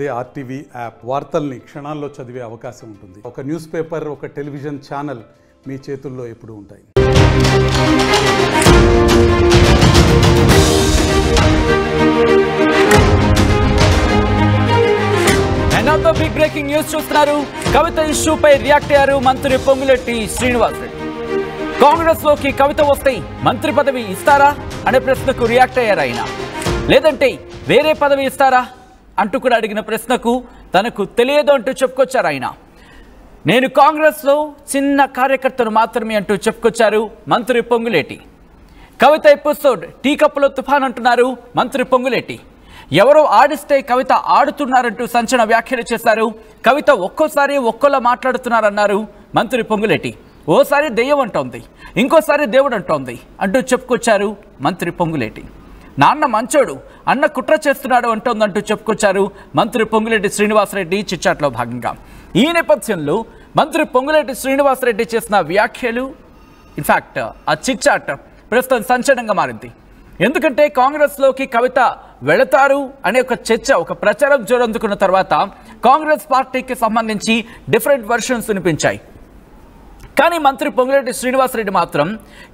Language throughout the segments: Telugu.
అదే ఆర్టీవీ యాప్ వార్తల్ని క్షణాల్లో చదివే అవకాశం ఉంటుంది. ఒక న్యూస్ పేపర్, ఒక టెలివిజన్ ఛానల్ మీ చేతుల్లో ఎప్పుడూ ఉంటాయి. ఎన్నో బిగ్ బ్రేకింగ్ న్యూస్ చూస్తున్నారు. కవిత ఇష్యూపై రియాక్ట్ అయ్యారు మంత్రి పొంగులేటి శ్రీనివాస్ రెడ్డి. కాంగ్రెస్ లోకి కవిత వస్తే మంత్రి పదవి ఇస్తారా అనే ప్రశ్నకు రియాక్ట్ అయ్యారు ఆయన. లేదంటే వేరే పదవి ఇస్తారా అంటూ కూడా అడిగిన ప్రశ్నకు తనకు తెలియదు అంటూ చెప్పుకొచ్చారు ఆయన. నేను కాంగ్రెస్లో చిన్న కార్యకర్తను మాత్రమే అంటూ చెప్పుకొచ్చారు మంత్రి పొంగులేటి. కవిత ఎపిసోడ్ టీ కప్పులో తుఫాన్ అంటున్నారు మంత్రి పొంగులేటి. ఎవరో ఆడిస్తే కవిత ఆడుతున్నారంటూ సంచలన వ్యాఖ్యలు చేశారు. కవిత ఒక్కోసారి ఒక్కోలా మాట్లాడుతున్నారన్నారు మంత్రి పొంగులేటి. ఓసారి దెయ్యం అంటోంది, ఇంకోసారి దేవుడు అంటోంది అంటూ చెప్పుకొచ్చారు మంత్రి పొంగులేటి. నాన్న మంచోడు, అన్న కుట్ర చేస్తున్నాడు అంటోందంటూ చెప్పుకొచ్చారు మంత్రి పొంగులేటి శ్రీనివాసరెడ్డి చిట్చాట్లో భాగంగా. ఈ నేపథ్యంలో మంత్రి పొంగులేటి శ్రీనివాసరెడ్డి చేసిన వ్యాఖ్యలు, ఇన్ఫాక్ట్ ఆ చిట్చాట్ ప్రస్తుతం సంచలనంగా మారింది. ఎందుకంటే కాంగ్రెస్లోకి కవిత వెళతారు అనే ఒక చర్చ, ఒక ప్రచారం జోరందుకున్న తర్వాత కాంగ్రెస్ పార్టీకి సంబంధించి డిఫరెంట్ వర్షన్స్ వినిపించాయి. కానీ మంత్రి పొంగులేటి శ్రీనివాసరెడ్డి మాత్రం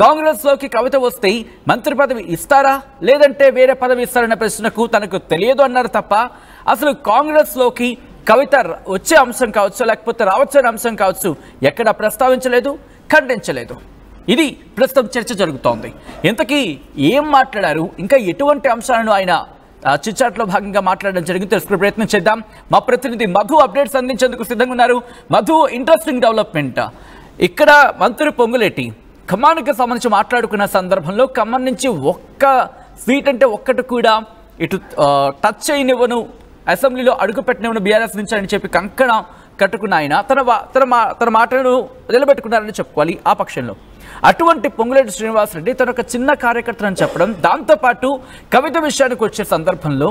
కాంగ్రెస్లోకి కవిత వస్తే మంత్రి పదవి ఇస్తారా లేదంటే వేరే పదవి ఇస్తారన్న ప్రశ్నకు తనకు తెలియదు అన్నారు తప్ప అసలు కాంగ్రెస్లోకి కవిత వచ్చే అంశం కావచ్చు, లేకపోతే రావచ్చనే అంశం కావచ్చు ఎక్కడ ప్రస్తావించలేదు, ఖండించలేదు. ఇది ప్రస్తుతం చర్చ జరుగుతోంది. ఇంతకీ ఏం మాట్లాడారు, ఇంకా ఎటువంటి అంశాలను ఆయన చిట్చాట్లో భాగంగా మాట్లాడడం జరిగింది తెలుసుకునే ప్రయత్నం చేద్దాం. మా ప్రతినిధి మధు అప్డేట్స్ అందించేందుకు సిద్ధంగా ఉన్నారు. Madhu, interesting development. ఇక్కడ మంత్రి పొంగులేటి ఖమ్మానికి సంబంధించి మాట్లాడుకున్న సందర్భంలో ఖమ్మం నుంచి ఒక్క సీట్ అంటే ఒక్కటి కూడా ఇటు టచ్ చేయనివ్వను, అసెంబ్లీలో అడుగుపెట్టనివ్వను బీఆర్ఎస్ నుంచి అని చెప్పి కంకణ కట్టుకున్న ఆయన తన మాటను నిలబెట్టుకున్నారని చెప్పుకోవాలి. ఆ పక్షంలో అటువంటి పొంగులేటి శ్రీనివాసరెడ్డి తన ఒక చిన్న కార్యకర్తను చెప్పడం, దాంతోపాటు కవిత విషయానికి వచ్చే సందర్భంలో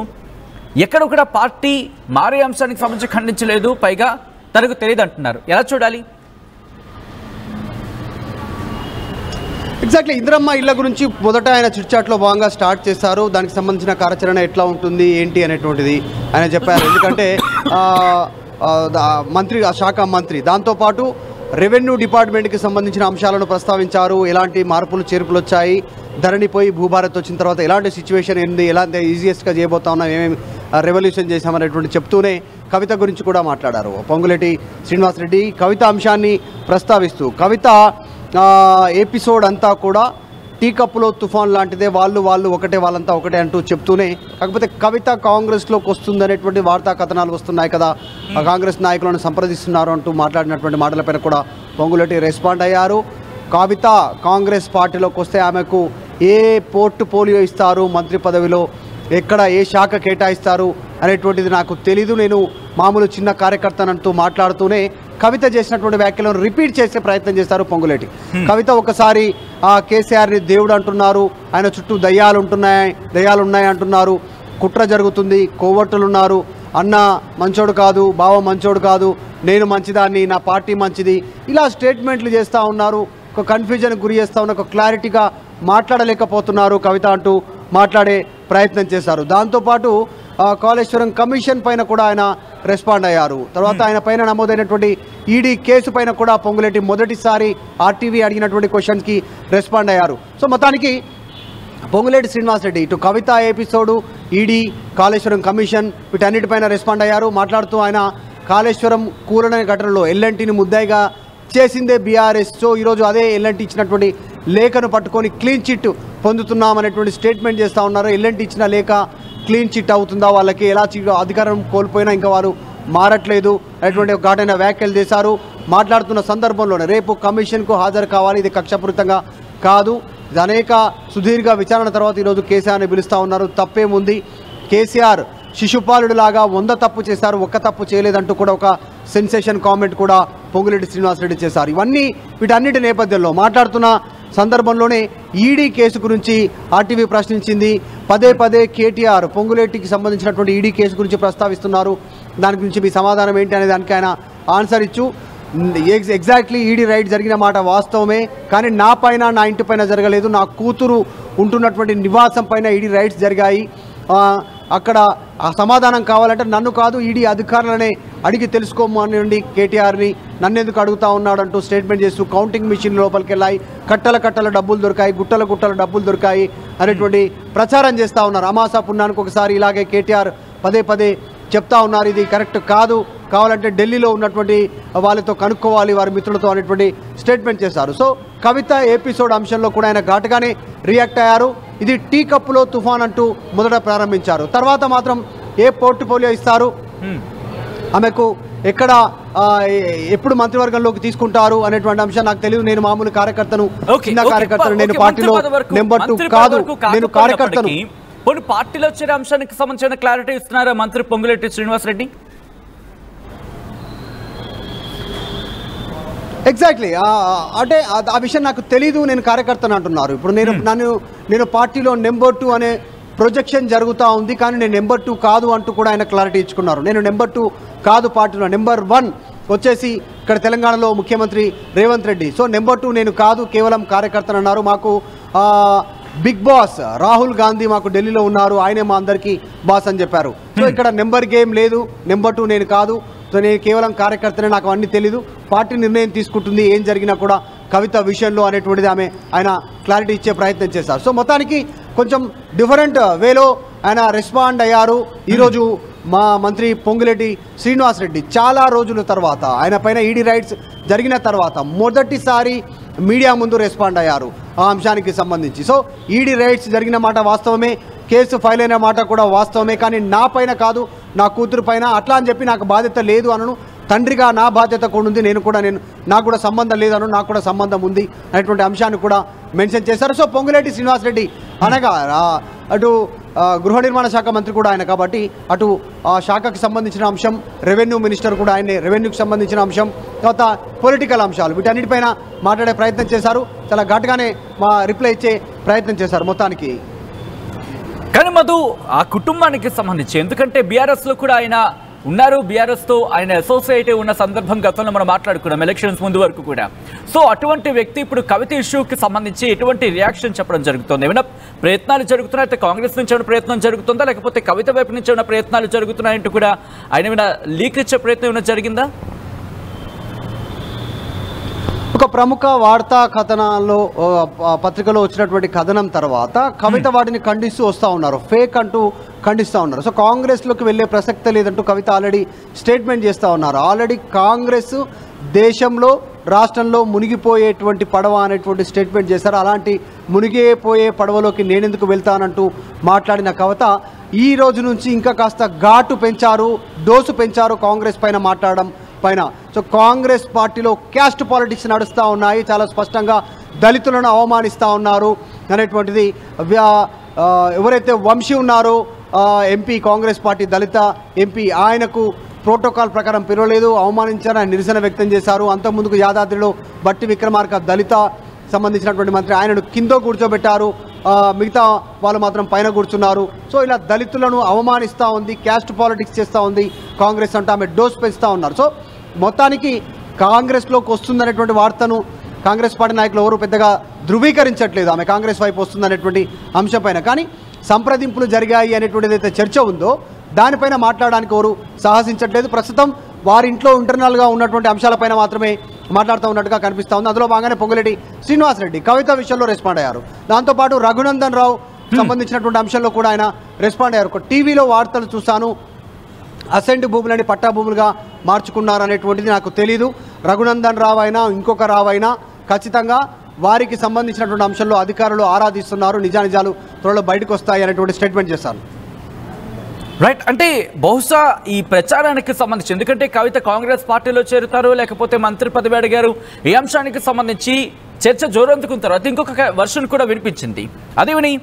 ఎక్కడ కూడా పార్టీ మారే అంశానికి సంబంధించి ఖండించలేదు, పైగా తనకు తెలియదు అంటున్నారు. ఎలా చూడాలి? ఎగ్జాక్ట్లీ ఇందిరమ్మ ఇళ్ల గురించి మొదట ఆయన చిట్చాట్లో భాగంగా స్టార్ట్ చేశారు. దానికి సంబంధించిన కార్యాచరణ ఎట్లా ఉంటుంది ఏంటి అనేటువంటిది ఆయన చెప్పారు. ఎందుకంటే శాఖ మంత్రి దాంతోపాటు రెవెన్యూ డిపార్ట్మెంట్కి సంబంధించిన అంశాలను ప్రస్తావించారు. ఎలాంటి మార్పులు చేర్పులు వచ్చాయి, ధరణిపోయి భూభారత్ వచ్చిన తర్వాత ఎలాంటి సిచ్యువేషన్ ఏంది, ఎలాంటి ఈజియెస్ట్గా చేయబోతా ఉన్నాం, ఏమేమి రెవల్యూషన్ చేశామనేటువంటి చెప్తూనే కవిత గురించి కూడా మాట్లాడారు పొంగులేటి శ్రీనివాసరెడ్డి. కవిత అంశాన్ని ప్రస్తావిస్తూ కవిత ఎపిసోడ్ అంతా కూడా టీ కప్పులో తుఫాన్ లాంటిదే, వాళ్ళు ఒకటే, వాళ్ళంతా ఒకటే అంటూ చెప్తూనే, కాకపోతే కవిత కాంగ్రెస్లోకి వస్తుందనేటువంటి వార్తా కథనాలు వస్తున్నాయి కదా, కాంగ్రెస్ నాయకులను సంప్రదిస్తున్నారు అంటూ మాట్లాడినటువంటి మాటలపైన కూడా పొంగులేటి రెస్పాండ్ అయ్యారు. కవిత కాంగ్రెస్ పార్టీలోకి వస్తే ఆమెకు ఏ పోర్ట్ఫోలియో ఇస్తారు, మంత్రి పదవిలో ఎక్కడ ఏ శాఖ కేటాయిస్తారు అనేటువంటిది నాకు తెలీదు, నేను మామూలు చిన్న కార్యకర్తనంటూ మాట్లాడుతూనే కవిత చేసినటువంటి వ్యాఖ్యలను రిపీట్ చేసే ప్రయత్నం చేస్తారు పొంగులేటి. కవిత ఒకసారి కేసీఆర్ని దేవుడు అంటున్నారు, ఆయన చుట్టూ దయ్యాలు ఉన్నాయి అంటున్నారు, కుట్ర జరుగుతుంది, కోవట్టులు ఉన్నారు, అన్న మంచోడు కాదు, బావ మంచోడు కాదు, నేను మంచిదాన్ని, నా పార్టీ మంచిది, ఇలా స్టేట్మెంట్లు చేస్తూ ఉన్నారు. ఒక కన్ఫ్యూజన్ గురి చేస్తూ ఉన్న, ఒక క్లారిటీగా మాట్లాడలేకపోతున్నారు కవిత అంటూ మాట్లాడే ప్రయత్నం చేశారు. దాంతోపాటు కాళేశ్వరం కమిషన్ పైన కూడా ఆయన రెస్పాండ్ అయ్యారు. తర్వాత ఆయన పైన నమోదైనటువంటి ఈడీ కేసు పైన కూడా పొంగులేటి మొదటిసారి ఆర్టీవీ అడిగినటువంటి క్వశ్చన్స్కి రెస్పాండ్ అయ్యారు. సో మొత్తానికి పొంగులేటి శ్రీనివాసరెడ్డి ఇటు Kavitha episode, ED, Kaleshwaram commission వీటన్నిటిపైన రెస్పాండ్ అయ్యారు. మాట్లాడుతూ ఆయన కాళేశ్వరం కూలనే ఘటనలో ఎల్ఎన్టీని ముద్దాయిగా చేసిందే బీఆర్ఎస్, సో ఈరోజు అదే ఎల్ఎన్టీ ఇచ్చినటువంటి లేఖను పట్టుకొని క్లీన్ చిట్ పొందుతున్నామనేటువంటి స్టేట్మెంట్ చేస్తూ ఉన్నారు. ఎల్ఎన్టీ ఇచ్చిన లేఖ క్లీన్ చిట్ అవుతుందా, వాళ్ళకి ఎలా అధికారం కోల్పోయినా ఇంకా వారు మారట్లేదు అనేటువంటి ఒక ఘాటైన వ్యాఖ్యలు చేశారు. మాట్లాడుతున్న సందర్భంలోనే రేపు కమిషన్కు హాజరు కావాలి, ఇది కక్షపూరితంగా కాదు, ఇది అనేక సుదీర్ఘ విచారణ తర్వాత ఈరోజు కేసీఆర్ని పిలుస్తూ ఉన్నారు, తప్పేముంది, కేసీఆర్ శిశుపాలుడు లాగా 100 తప్పు చేశారు, ఒక్క తప్పు చేయలేదంటూ కూడా ఒక సెన్సేషన్ కామెంట్ కూడా పొంగులేటి శ్రీనివాసరెడ్డి చేశారు. వీటన్నిటి నేపథ్యంలో మాట్లాడుతున్న సందర్భంలోనే ఈడీ కేసు గురించి ఆర్టీవీ ప్రశ్నించింది. పదే కేటీఆర్ పొంగులేటికి సంబంధించినటువంటి ఈడీ కేసు గురించి ప్రస్తావిస్తున్నారు, దాని గురించి మీ సమాధానం ఏంటి అనే దానికి ఆయన ఆన్సర్ ఇచ్చు, ఎగ్జాక్ట్లీ ఈడీ రైడ్ జరిగిన మాట వాస్తవమే, కానీ నా పైన, నా ఇంటి పైన జరగలేదు, నా కూతురు ఉంటున్నటువంటి నివాసం పైన ఈడీ రైడ్స్ జరిగాయి, అక్కడ ఆ సమాధానం కావాలంటే నన్ను కాదు ఈడీ అధికారులనే అడిగి తెలుసుకోమని కేటీఆర్ని నన్ను ఎందుకు అడుగుతా ఉన్నాడంటూ స్టేట్మెంట్ చేస్తూ కౌంటింగ్ మిషన్ లోపలికి వెళ్ళాయి, కట్టల డబ్బులు దొరికాయి, గుట్టల డబ్బులు దొరికాయి అనేటువంటి ప్రచారం చేస్తూ ఉన్నారు. అమాసా పుణ్యానికి ఒకసారి ఇలాగే కేటీఆర్ పదే చెప్తా ఉన్నారు, ఇది కరెక్ట్ కాదు, కావాలంటే ఢిల్లీలో ఉన్నటువంటి వాళ్ళతో కనుక్కోవాలి వారి మిత్రులతో అనేటువంటి స్టేట్మెంట్ చేశారు. సో కవిత ఎపిసోడ్ అంశంలో కూడా ఆయన ఘాటుగానే రియాక్ట్ అయ్యారు. ఇది టీ కప్పులో తుఫాన్ అంటూ మొదట ప్రారంభించారు. తర్వాత మాత్రం ఏ పోర్ట్ఫోలియో ఇస్తారు, ఆమెకు ఎక్కడ ఎప్పుడు మంత్రివర్గంలోకి తీసుకుంటారు అనేటువంటి అంశం నాకు తెలియదు. నేను మామూలు కార్యకర్తను, చిన్న కార్యకర్తను, నేను పార్టీలో నెంబర్ 2 కాదు, నేను కార్యకర్తను. పార్టీలో వచ్చే అంశానికి సంబంధించిన క్లారిటీ ఇస్తున్నారా మంత్రి పొంగులేటి శ్రీనివాసరెడ్డి? ఎగ్జాక్ట్లీ, అంటే ఆ విషయం నాకు తెలీదు, నేను కార్యకర్తను అంటున్నారు. ఇప్పుడు నేను పార్టీలో నెంబర్ 2 అనే ప్రొజెక్షన్ జరుగుతూ ఉంది, కానీ నేను నెంబర్ 2 కాదు అంటూ కూడా ఆయన క్లారిటీ ఇచ్చుకున్నారు. నేను నెంబర్ 2 కాదు, పార్టీలో నెంబర్ 1 వచ్చేసి ఇక్కడ తెలంగాణలో ముఖ్యమంత్రి రేవంత్ రెడ్డి. సో నెంబర్ 2 నేను కాదు, కేవలం కార్యకర్తను అన్నారు. మాకు బిగ్ బాస్ రాహుల్ గాంధీ మాకు ఢిల్లీలో ఉన్నారు, ఆయనే మా అందరికీ బాస్ అని చెప్పారు. సో ఇక్కడ నెంబర్ గేమ్ లేదు, నెంబర్ 2 నేను కాదు, సో నేను కేవలం కార్యకర్తనే, నాకు అన్నీ తెలీదు, పార్టీ నిర్ణయం తీసుకుంటుంది ఏం జరిగినా కూడా కవిత విషయంలో అనేటువంటిది ఆయన క్లారిటీ ఇచ్చే ప్రయత్నం చేశారు. సో మొత్తానికి కొంచెం డిఫరెంట్ వేలో ఆయన రెస్పాండ్ అయ్యారు. ఈరోజు మా మంత్రి పొంగులేటి శ్రీనివాసరెడ్డి చాలా రోజుల తర్వాత, ఆయన పైన ఈడీ రైట్స్ జరిగిన తర్వాత మొదటిసారి మీడియా ముందు రెస్పాండ్ అయ్యారు ఆ అంశానికి సంబంధించి. సో ఈడీ రైట్స్ జరిగిన మాట వాస్తవమే, కేసు ఫైల్ అయిన మాట కూడా వాస్తవమే, కానీ నా పైన కాదు, నా కూతురు పైన అట్లా అని చెప్పి నాకు బాధ్యత లేదు అనను. తండ్రిగా నా బాధ్యత కూడా ఉంది, నాకు కూడా సంబంధం లేదను, నాకు కూడా సంబంధం ఉంది అనేటువంటి అంశాన్ని కూడా మెన్షన్ చేశారు. సో పొంగులేటి శ్రీనివాసరెడ్డి అనగా అటు గృహ నిర్మాణ శాఖ మంత్రి కూడా ఆయన కాబట్టి, అటు ఆ శాఖకు సంబంధించిన అంశం, రెవెన్యూ మినిస్టర్ కూడా ఆయనే, రెవెన్యూకి సంబంధించిన అంశం, తర్వాత పొలిటికల్ అంశాలు, వీటన్నిటిపైన మాట్లాడే ప్రయత్నం చేశారు. చాలా ఘాటుగానే రిప్లై ఇచ్చే ప్రయత్నం చేశారు మొత్తానికి. కానీ మధు, ఆ కుటుంబానికి సంబంధించి, ఎందుకంటే బీఆర్ఎస్లో కూడా ఆయన ఉన్నారు, బీఆర్ఎస్తో ఆయన అసోసియేట్ ఉన్న సందర్భం గతంలో మనం మాట్లాడుకున్నాం ఎలక్షన్స్ ముందు వరకు కూడా. సో అటువంటి వ్యక్తి ఇప్పుడు కవిత ఇష్యూకి సంబంధించి ఎటువంటి రియాక్షన్ చెప్పడం జరుగుతుంది? ఏమైనా ప్రయత్నాలు జరుగుతున్నాయి, అయితే కాంగ్రెస్ నుంచి ఏమైనా ప్రయత్నం జరుగుతుందా, లేకపోతే కవిత వైపు నుంచి ఏమైనా ప్రయత్నాలు జరుగుతున్నాయంటూ కూడా ఆయన ఏమైనా లీక్ ఇచ్చే ప్రయత్నం ఏమైనా జరిగిందా? ఒక ప్రముఖ వార్తా కథనాల్లో పత్రికలో వచ్చినటువంటి కథనం తర్వాత కవిత వాటిని ఖండిస్తూ వస్తూ ఉన్నారు, ఫేక్ అంటూ ఖండిస్తూ ఉన్నారు. సో కాంగ్రెస్లోకి వెళ్ళే ప్రసక్తే లేదంటూ కవిత ఆల్రెడీ స్టేట్మెంట్ చేస్తూ ఉన్నారు. ఆల్రెడీ కాంగ్రెస్ దేశంలో, రాష్ట్రంలో మునిగిపోయేటువంటి పడవ అనేటువంటి స్టేట్మెంట్ చేశారు. అలాంటి మునిగిపోయే పడవలోకి నేనెందుకు వెళ్తానంటూ మాట్లాడిన కవిత ఈ రోజు నుంచి ఇంకా కాస్త ఘాటు పెంచారు, డోసు పెంచారు కాంగ్రెస్ పైన మాట్లాడడం పైన. సో కాంగ్రెస్ పార్టీలో క్యాస్ట్ పాలిటిక్స్ నడుస్తూ ఉన్నాయి, చాలా స్పష్టంగా దళితులను అవమానిస్తూ ఉన్నారు అనేటువంటిది. ఎవరైతే వంశీ ఉన్నారో ఎంపీ, కాంగ్రెస్ పార్టీ దళిత ఎంపీ, ఆయనకు ప్రోటోకాల్ ప్రకారం పిలవలేదు, అవమానించారని నిరసన వ్యక్తం చేశారు. అంతకుముందుకు యాదాద్రిలో బట్టి విక్రమార్క దళిత సంబంధించినటువంటి మంత్రి, ఆయనను కింద కూర్చోబెట్టారు, మిగతా వాళ్ళు మాత్రం పైన కూర్చున్నారు. సో ఇలా దళితులను అవమానిస్తూ ఉంది, క్యాస్ట్ పాలిటిక్స్ చేస్తూ ఉంది కాంగ్రెస్ అంటే, ఆమె డోస్ పెంచుతూ ఉన్నారు. సో మొత్తానికి కాంగ్రెస్లోకి వస్తుందనేటువంటి వార్తను కాంగ్రెస్ పార్టీ నాయకులు ఎవరు పెద్దగా ధృవీకరించట్లేదు, ఆమె కాంగ్రెస్ వైపు వస్తుందనేటువంటి అంశంపైన. కానీ సంప్రదింపులు జరిగాయి అనేటువంటిది అయితే చర్చ ఉందో దానిపైన మాట్లాడడానికి ఎవరు సాహసించట్లేదు. ప్రస్తుతం వారి ఇంట్లో ఇంటర్నల్గా ఉన్నటువంటి అంశాలపైన మాత్రమే మాట్లాడుతూ ఉన్నట్టుగా కనిపిస్తూ ఉంది. అందులో బాగానే పొంగులేటి శ్రీనివాసరెడ్డి కవిత విషయంలో రెస్పాండ్ అయ్యారు. దాంతోపాటు రఘునందన్ రావు సంబంధించినటువంటి అంశంలో కూడా ఆయన రెస్పాండ్ అయ్యారు. ఒక టీవీలో వార్తలు చూశాను, అసెంట్ భూములని పట్టా భూములుగా మార్చుకున్నారు అనేటువంటిది నాకు తెలీదు. రఘునందన్ రావు అయినా ఇంకొక రావు అయినా ఖచ్చితంగా వారికి సంబంధించినటువంటి అంశంలో అధికారులు ఆరాధిస్తున్నారు, నిజానిజాలు త్వరలో బయటకు వస్తాయి అనేటువంటి స్టేట్మెంట్ చేశారు. రైట్, అంటే బహుశా ఈ ప్రచారానికి సంబంధించి, ఎందుకంటే కవిత కాంగ్రెస్ పార్టీలో చేరుతారు, లేకపోతే మంత్రి పదవి అడిగారు, ఈ అంశానికి సంబంధించి చర్చ జోరందుకున్న తర్వాత ఇంకొక వర్షన్ కూడా వినిపించింది. అదేమని,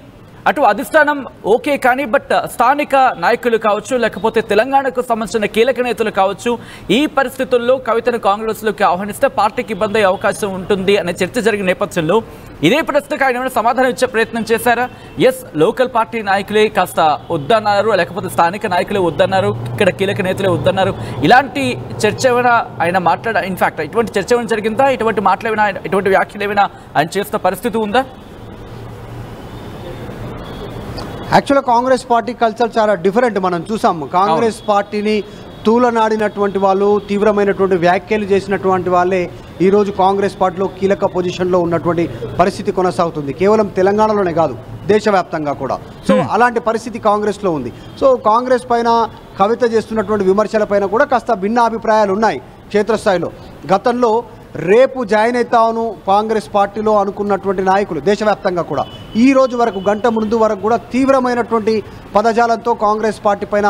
అటు అధిష్టానం ఓకే, కానీ బట్ స్థానిక నాయకులు కావచ్చు, లేకపోతే తెలంగాణకు సంబంధించిన కీలక నేతలు కావచ్చు, ఈ పరిస్థితుల్లో కవితను కాంగ్రెస్లోకి ఆహ్వానిస్తే పార్టీకి ఇబ్బంది అయ్యే అవకాశం ఉంటుంది అనే చర్చ జరిగిన నేపథ్యంలో ఇదే ప్రశ్నకు ఆయన ఏమైనా సమాధానం ఇచ్చే ప్రయత్నం చేశారా? ఎస్, లోకల్ పార్టీ నాయకులే కాస్త వద్దన్నారు, లేకపోతే స్థానిక నాయకులే వద్దన్నారు, ఇక్కడ కీలక నేతలే వద్దన్నారు, ఇలాంటి చర్చ ఏమైనా ఆయన ఇన్ఫాక్ట్ ఇటువంటి చర్చ ఏమైనా జరిగిందా? ఇటువంటి మాటలు ఏమైనా, ఇటువంటి వ్యాఖ్యలు ఏమైనా ఆయన చేస్తున్న పరిస్థితి ఉందా? యాక్చువల్గా కాంగ్రెస్ పార్టీ కల్చర్ చాలా డిఫరెంట్. మనం చూసాము కాంగ్రెస్ పార్టీని తూలనాడినటువంటి వాళ్ళు, తీవ్రమైనటువంటి వ్యాఖ్యలు చేసినటువంటి వాళ్ళే ఈరోజు కాంగ్రెస్ పార్టీలో కీలక పొజిషన్లో ఉన్నటువంటి పరిస్థితి కొనసాగుతుంది. కేవలం తెలంగాణలోనే కాదు, దేశవ్యాప్తంగా కూడా. సో అలాంటి పరిస్థితి కాంగ్రెస్లో ఉంది. సో కాంగ్రెస్ పైన కవిత చేస్తున్నటువంటి విమర్శల పైన కూడా కాస్త భిన్న అభిప్రాయాలు ఉన్నాయి క్షేత్రస్థాయిలో. గతంలో రేపు జాయిన్ అవుతాను కాంగ్రెస్ పార్టీలో అనుకున్నటువంటి నాయకులు దేశవ్యాప్తంగా కూడా ఈ రోజు వరకు, గంట ముందు వరకు కూడా తీవ్రమైనటువంటి పదజాలంతో కాంగ్రెస్ పార్టీ పైన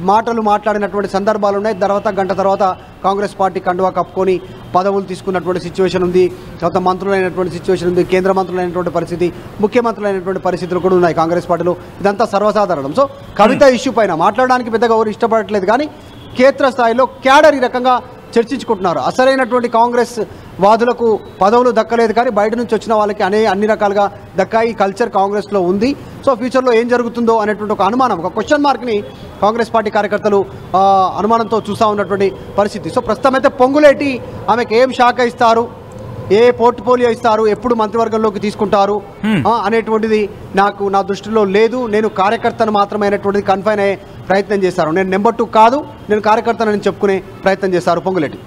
మాటలు మాట్లాడినటువంటి సందర్భాలు ఉన్నాయి. గంట తర్వాత కాంగ్రెస్ పార్టీ కండువా కప్పుకొని పదవులు తీసుకున్నటువంటి సిచ్యువేషన్ ఉంది. తర్వాత మంత్రులైనటువంటి సిచ్యువేషన్ ఉంది, కేంద్ర మంత్రులైనటువంటి పరిస్థితి, ముఖ్యమంత్రులైనటువంటి పరిస్థితులు కూడా ఉన్నాయి కాంగ్రెస్ పార్టీలో. ఇదంతా సర్వసాధారణం. సో కవిత ఇష్యూ పైన మాట్లాడడానికి పెద్దగా ఎవరు ఇష్టపడట్లేదు, కానీ క్షేత్రస్థాయిలో క్యాడర్ ఈ రకంగా చర్చించుకుంటున్నారు. అసలైనటువంటి కాంగ్రెస్ వాదులకు పదవులు దక్కలేదు, కానీ బయట నుంచి వచ్చిన వాళ్ళకి అన్ని రకాలుగా దక్కాయి. కల్చర్ కాంగ్రెస్లో ఉంది. సో ఫ్యూచర్లో ఏం జరుగుతుందో అనేటువంటి ఒక అనుమానం, ఒక క్వశ్చన్ మార్క్ని కాంగ్రెస్ పార్టీ కార్యకర్తలు అనుమానంతో చూస్తూ ఉన్నటువంటి పరిస్థితి. సో ప్రస్తుతం అయితే పొంగులేటి ఆమెకు ఏం శాఖ ఇస్తారు, ఏ పోర్ట్ఫోలియో ఇస్తారు, ఎప్పుడు మంత్రివర్గంలోకి తీసుకుంటారు అనేటువంటిది నా దృష్టిలో లేదు. నేను కార్యకర్తను మాత్రమే అనేటువంటిది కన్ఫైన్ అయ్యే ప్రయత్నం చేస్తారు. నేను నెంబర్ 2 కాదు, నేను కార్యకర్తను చెప్పుకునే ప్రయత్నం చేస్తారు పొంగులేటి.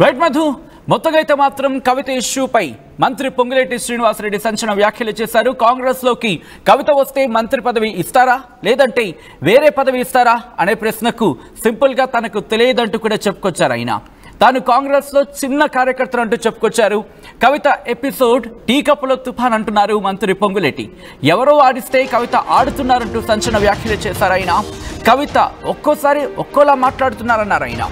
రైట్ మధు, మొత్తంగా అయితే మాత్రం కవిత ఇష్యూపై మంత్రి పొంగులేటి శ్రీనివాసరెడ్డి సంచలన వ్యాఖ్యలు చేశారు. కాంగ్రెస్లోకి కవిత వస్తే మంత్రి పదవి ఇస్తారా, లేదంటే వేరే పదవి ఇస్తారా అనే ప్రశ్నకు సింపుల్గా తనకు తెలియదంటూ కూడా చెప్పుకొచ్చారు. ఆయన తాను కాంగ్రెస్లో చిన్న కార్యకర్తలు అంటూ చెప్పుకొచ్చారు. కవిత ఎపిసోడ్ టీ కప్పులో తుఫాన్ అంటున్నారు మంత్రి పొంగులేటి. ఎవరో ఆడిస్తే కవిత ఆడుతున్నారంటూ సంచలన వ్యాఖ్యలు చేశారు ఆయన. కవిత ఒక్కోసారి ఒక్కోలా మాట్లాడుతున్నారన్నారు ఆయన.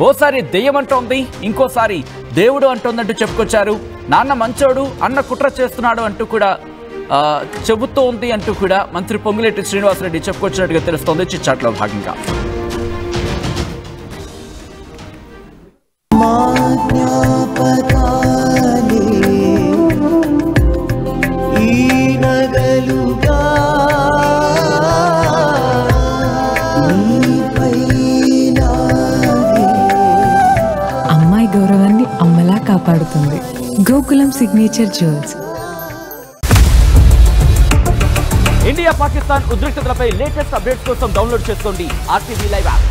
ఓసారి దెయ్యం అంటోంది, ఇంకోసారి దేవుడు అంటోందంటూ చెప్పుకొచ్చారు. నాన్న మంచోడు, అన్న కుట్ర చేస్తున్నాడు అంటూ కూడా చెబుతోంది అంటూ కూడా మంత్రి పొంగులేటి శ్రీనివాసరెడ్డి చెప్పుకొచ్చినట్టుగా తెలుస్తోంది చిట్చాట్లో భాగంగా. అమ్మాయి గౌరవాన్ని అమ్మలా కాపాడుతుంది Gokulam signature jewels. India Pakistan ఉద్రిక్తతలపై లేటెస్ట్ అప్డేట్స్ కోసం డౌన్లోడ్ చేసుకోండి RTV లైవ్ యాప్.